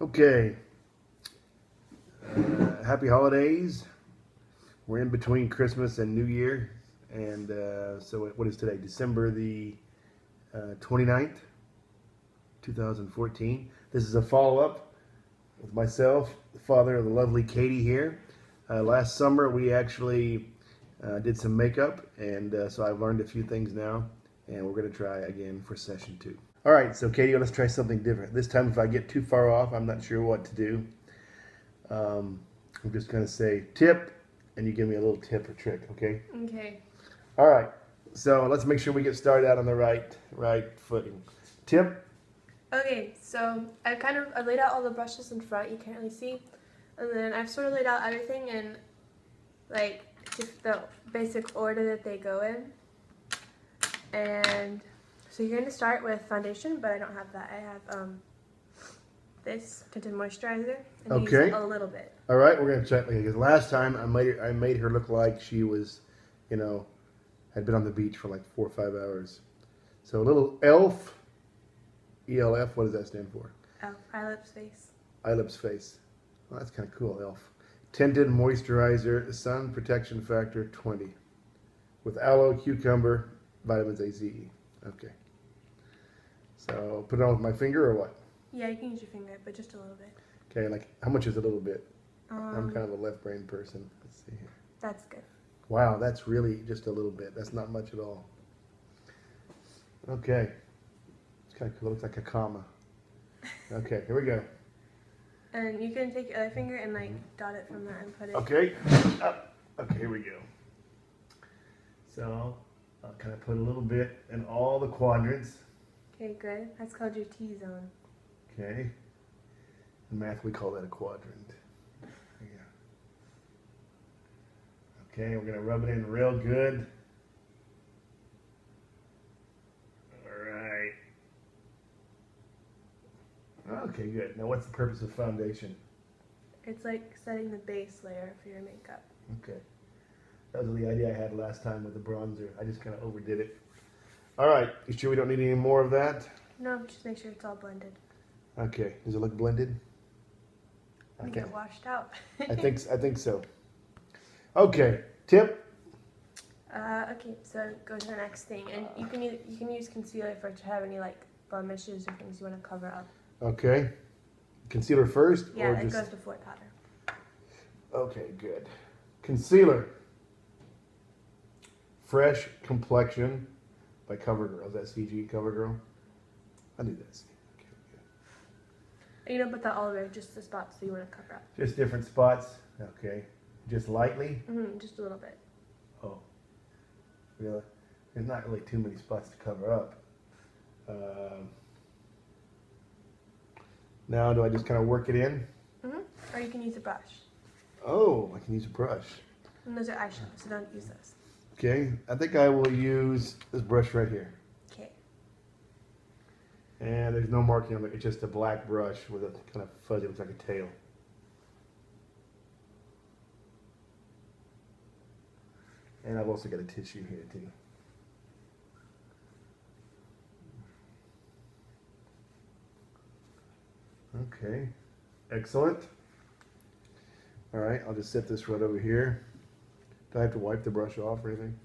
Okay. Happy holidays. We're in between Christmas and New Year. And so what is today? December the 29th, 2014. This is a follow-up with myself, the father of the lovely Katie here. Last summer we actually did some makeup, and so I've learned a few things now, and we're going to try again for session 2. All right, so Katie, let's try something different. This time if I get too far off, I'm not sure what to do. I'm just going to say tip, and you give me a little tip or trick, okay? Okay. All right, so let's make sure we get started out on the right footing. Tip. Okay, so I've laid out all the brushes in front, you can't really see. And then I've sort of laid out everything in like just the basic order that they go in. And so you're going to start with foundation, but I don't have that. I have this tinted moisturizer, and Okay. use a little bit. All right, we're gonna check because last time I made her look like she was, had been on the beach for like 4 or 5 hours. So a little ELF, ELF. What does that stand for? Oh, eyelips face. Eyelips face. Well, that's kind of cool. ELF. Tinted moisturizer, sun protection factor 20, with aloe, cucumber, vitamins A, Z, E. Okay. So put it on with my finger or what? Yeah, you can use your finger, but just a little bit. Okay, like how much is a little bit? I'm kind of a left brain person. Let's see here. That's good. Wow, that's really just a little bit. That's not much at all. Okay. It's kind of cool. It looks like a comma. Okay, here we go. And you can take your other finger and like dot it from there and put it. Okay. Okay, here we go. So I'll kind of put a little bit in all the quadrants. Okay, good. That's called your T-zone. Okay. In math, we call that a quadrant. Yeah. Okay, we're going to rub it in real good. All right. Okay, good. Now, what's the purpose of foundation? It's like setting the base layer for your makeup. Okay. That was the idea I had last time with the bronzer. I just kind of overdid it. All right. You sure we don't need any more of that? No, just make sure it's all blended. Okay. Does it look blended? You get washed out. I think so. Okay. Tip. Okay, so go to the next thing, and you can use concealer if you have any like blemishes or things you want to cover up. Okay. Concealer first? Yeah, or it just... goes before powder. Okay, good. Concealer. Fresh Complexion by CoverGirl. Is that CG CoverGirl? I knew that. Okay, good. And you don't put that all over, just the spots that you want to cover up. Just different spots. Okay. Just lightly? Just a little bit. Oh. Really? There's not really too many spots to cover up. Now, do I just kind of work it in? Or you can use a brush. Oh, I can use a brush. And those are eyeshadows, so don't use those. Okay. I think I will use this brush right here. Okay. And there's no marking on it. It's just a black brush with a kind of fuzzy, looks like a tail. And I've also got a tissue here too. Okay, excellent. All right, I'll just set this right over here. Do I have to wipe the brush off or anything?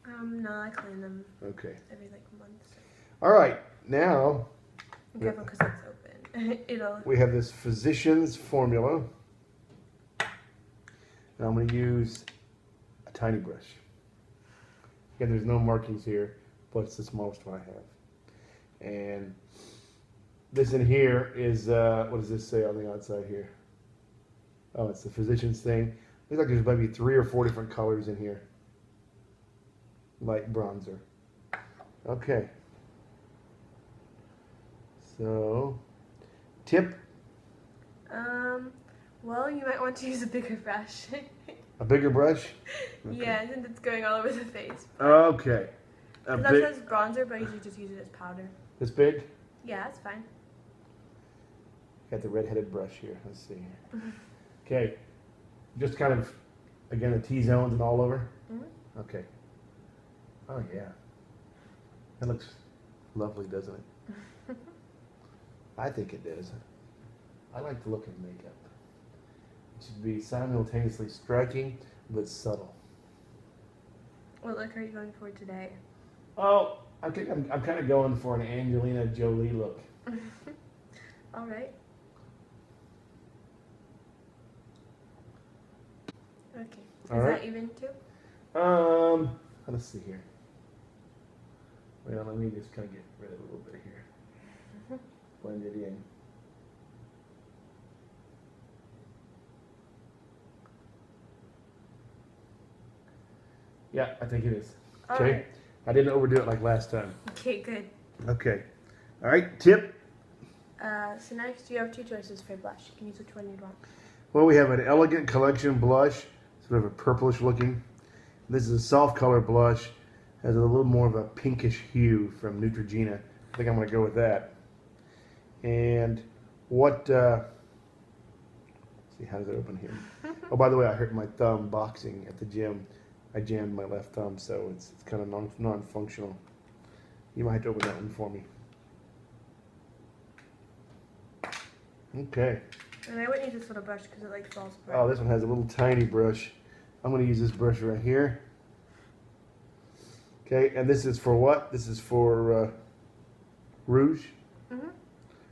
No, I clean them Okay. every like month. All right, now Be careful because it's open. we have this Physicians Formula. And I'm going to use a tiny brush. Again, there's no markings here, but it's the smallest one I have. And this in here is, what does this say on the outside here? Oh, it's the Physicians thing. Looks like there's maybe 3 or 4 different colors in here. Light bronzer. Okay. So, tip. Well, you might want to use a bigger brush. A bigger brush? Okay. Yeah, since it's going all over the face. Okay. That says bronzer, but I usually just use it as powder. This big? Yeah, that's fine. Got the red-headed brush here. Let's see. Okay. Just kind of, again, the T-zones and all over? Okay. Oh, yeah. That looks lovely, doesn't it? I think it does. I like the look of makeup. It should be simultaneously striking but subtle. What look are you going for today? Oh, I think I'm kind of going for an Angelina Jolie look. All right. Okay. All Is right. that even too? Let's see here. Well, let me just kind of get rid of a little bit here. Blend it in. Yeah, I think it is. All Okay. right. I didn't overdo it like last time. Okay, good. Okay. All right, tip. So next you have two choices for blush. You can use which one you want. Well, we have an Elegant Collection blush, sort of a purplish looking. This is a soft color blush, has a little more of a pinkish hue from Neutrogena. I think I'm going to go with that. And what, let's see, how does it open here? Oh, by the way, I hurt my thumb boxing at the gym. I jammed my left thumb, so it's kind of non-functional. You might have to open that one for me. Okay. And I wouldn't use this little brush because it like falls apart. Oh, this one has a little tiny brush. I'm going to use this brush right here. Okay, and this is for what? This is for rouge. Mm-hmm.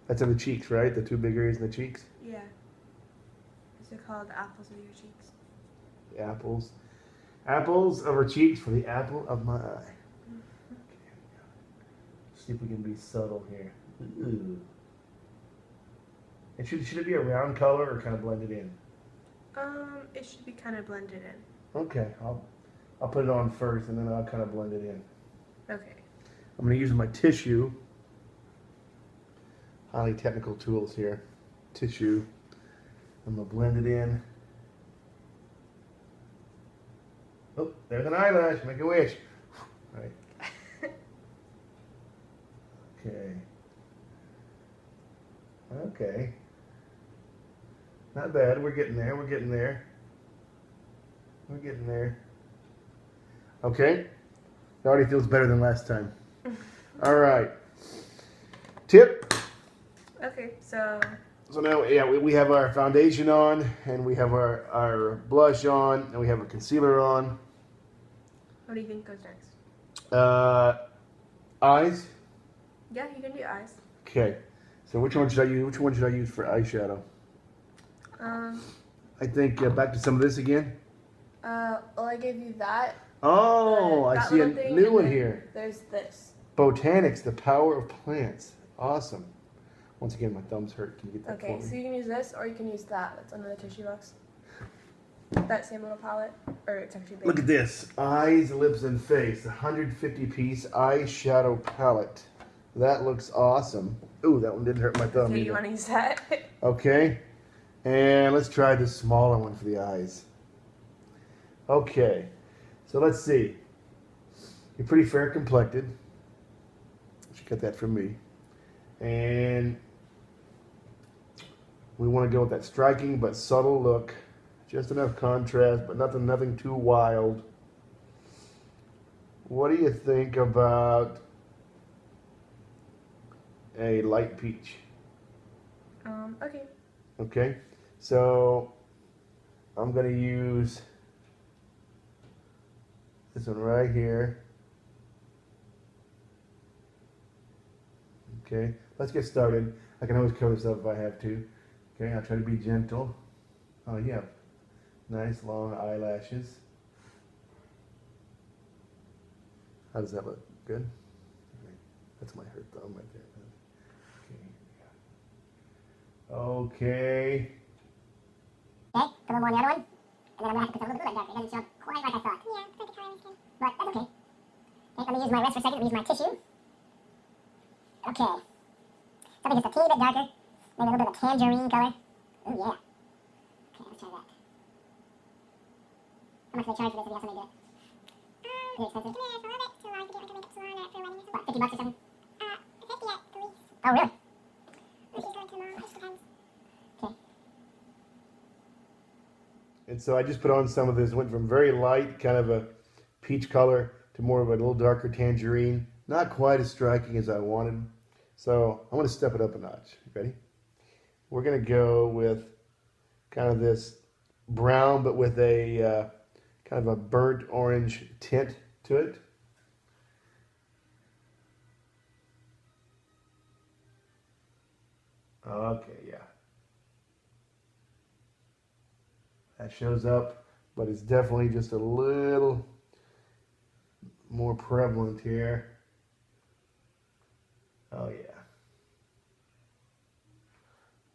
That's in the cheeks, right? The two big areas in the cheeks. Yeah. These are called the apples of your cheeks. The apples. Apples of our cheeks for the apple of my eye. Mm-hmm. Okay, see if we can be subtle here. Ooh. And should it be a round color or kind of blended in? It should be kind of blended in. Okay, I'll put it on first and then I'll kind of blend it in. Okay. I'm going to use my tissue. Highly technical tools here. Tissue. I'm going to blend it in. Oh, there's an eyelash. Make a wish. All right. Okay. Okay. Not bad. We're getting there. We're getting there. We're getting there. Okay. It already feels better than last time. All right. Tip. Okay, so now, yeah, we have our foundation on, and we have our blush on, and we have a concealer on. what do you think goes next? Eyes. Yeah, you can do eyes. Okay. So which one should I use? Which one should I use for eyeshadow? I think back to some of this again. Well, I gave you that. Oh, I that see a little thing, new and one then here. There's this. Botanics, the power of plants. Awesome. Once again, my thumb's hurt. Can you get that Okay, for so me? you can use this, or you can use that. That's under the tissue box. That same little palette, or it's actually big. Look at this. Eyes, lips, and face. 150-piece eyeshadow palette. That looks awesome. Ooh, that one didn't hurt my thumb Okay, you either. want to use that? Okay. And let's try the smaller one for the eyes. Okay. So let's see. You're pretty fair complected. You should get that from me. And we want to go with that striking but subtle look. Just enough contrast, but nothing too wild. What do you think about a light peach? Okay. Okay, so I'm going to use this one right here. Okay, let's get started. I can always cover this up if I have to. Okay, I'll try to be gentle. Oh, yeah. Nice long eyelashes. How does that look? Good? Okay. That's my hurt thumb right there. Okay. Okay, put a little more on the other one. And then I'm going to have to put a little bit darker. It doesn't show up quite like I thought. Yeah, it's like the color of my skin. But that's okay. Okay, let me use my rest for a second. Let me use my tissue. Okay. Something just a teeny bit darker. Maybe a little bit of a tangerine color. Oh, yeah. Okay, let's try that. How much do they charge for this if you have somebody do it? Is it expensive? Yeah, it's a little bit too long to get like a makeup salon for a wedding or something. What, $50 or something? 50 at the least. Oh, really? If she's going to the mall, it just depends. Okay. And so I just put on some of this, went from very light, kind of a peach color, to more of a little darker tangerine. Not quite as striking as I wanted. So I want to step it up a notch. You ready? we're going to go with kind of this brown, but with a kind of a burnt orange tint to it. Okay, yeah. That shows up, but it's definitely just a little more prevalent here. Oh yeah.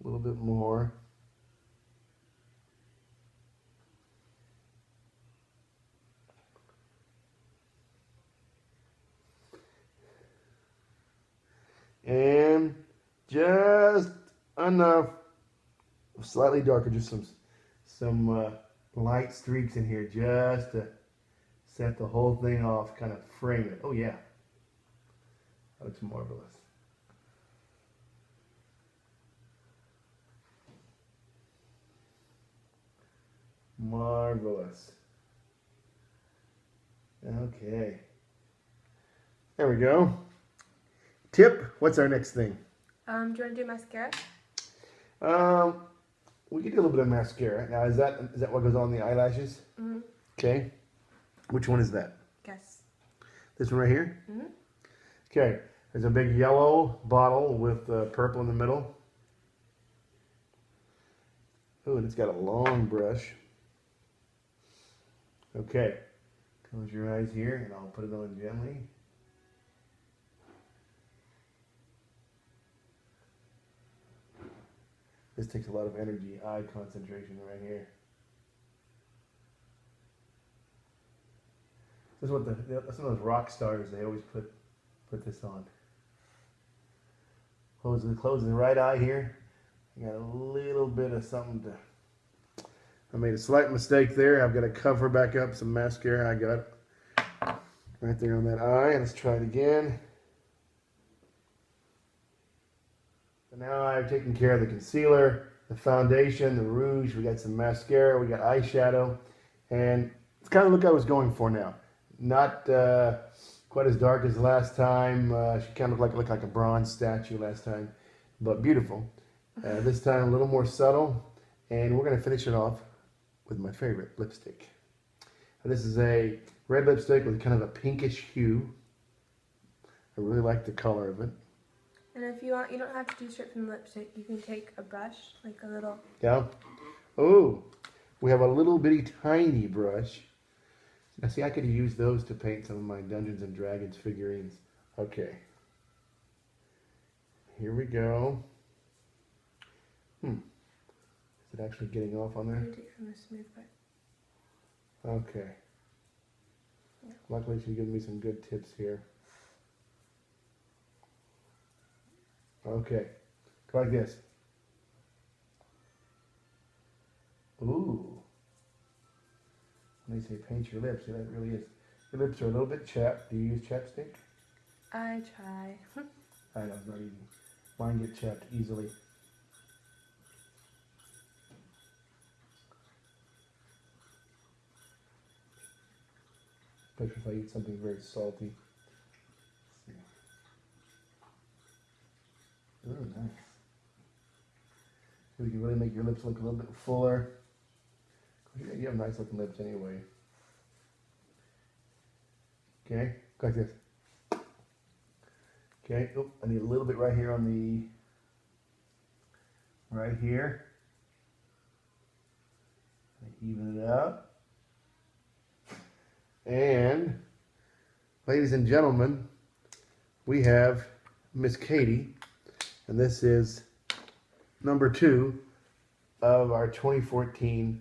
A little bit more. And just enough, slightly darker, just some light streaks in here, just to set the whole thing off, kind of frame it. Oh yeah, that looks marvelous. Marvelous. Okay, there we go. Tip, what's our next thing? Do you want to do mascara? We could do a little bit of mascara. Now, is that what goes on the eyelashes? Mm-hmm. Okay. Which one is that? Guess. This one right here? Mm-hmm. Okay. There's a big yellow bottle with purple in the middle. Oh, and it's got a long brush. Okay. Close your eyes here, and I'll put it on gently. This takes a lot of energy, eye concentration right here. This is what some of those rock stars, they always put this on. Close the right eye here. I got a little bit of something to. I made a slight mistake there. I've got to cover back up some mascara I got right there on that eye. Let's try it again. So now I've taken care of the concealer, the foundation, the rouge. We got some mascara. We got eyeshadow, and it's kind of the look I was going for now. Not quite as dark as last time. She kind of looked like a bronze statue last time, but beautiful. This time a little more subtle, and we're going to finish it off with my favorite lipstick. And this is a red lipstick with kind of a pinkish hue. I really like the color of it. And if you want, you don't have to do straight from the lipstick. You can take a brush, like a little. Yeah. Oh, we have a little bitty tiny brush. Now see, I could use those to paint some of my Dungeons and Dragons figurines. Okay. Here we go. Is it actually getting off on You there? can take from the smooth part. Okay. Yeah. Luckily, she's giving me some good tips here. Okay. Go like this. Ooh. When they say paint your lips, yeah, that really is. Your lips are a little bit chapped. Do you use chapstick? I try. I know, it's not easy. Mine get chapped easily. Especially if I eat something very salty. Let's see. Ooh, nice. So we can really make your lips look a little bit fuller. You have nice looking lips anyway. Okay, go like this. Okay, oh, I need a little bit right here on the, right here. Even it out. And, ladies and gentlemen, we have Miss Katie, and this is number 2 of our 2014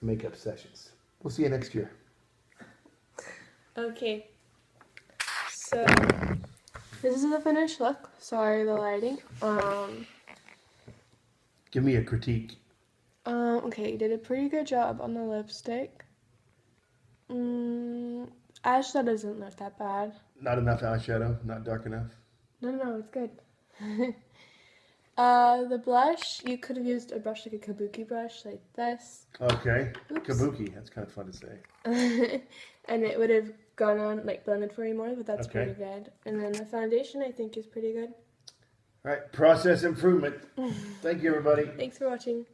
makeup sessions. We'll see you next year. Okay. So this is the finished look. Sorry, the lighting. Give me a critique. Okay, you did a pretty good job on the lipstick. Eyeshadow doesn't look that bad. Not enough eyeshadow, not dark enough. No, it's good. The blush, you could have used a brush like a kabuki brush, like this. Okay. Oops. Kabuki, that's kind of fun to say. And it would have gone on, like, blended for you more, but that's Okay. pretty good. And then the foundation, I think, is pretty good. All right, process improvement. Thank you, everybody. Thanks for watching.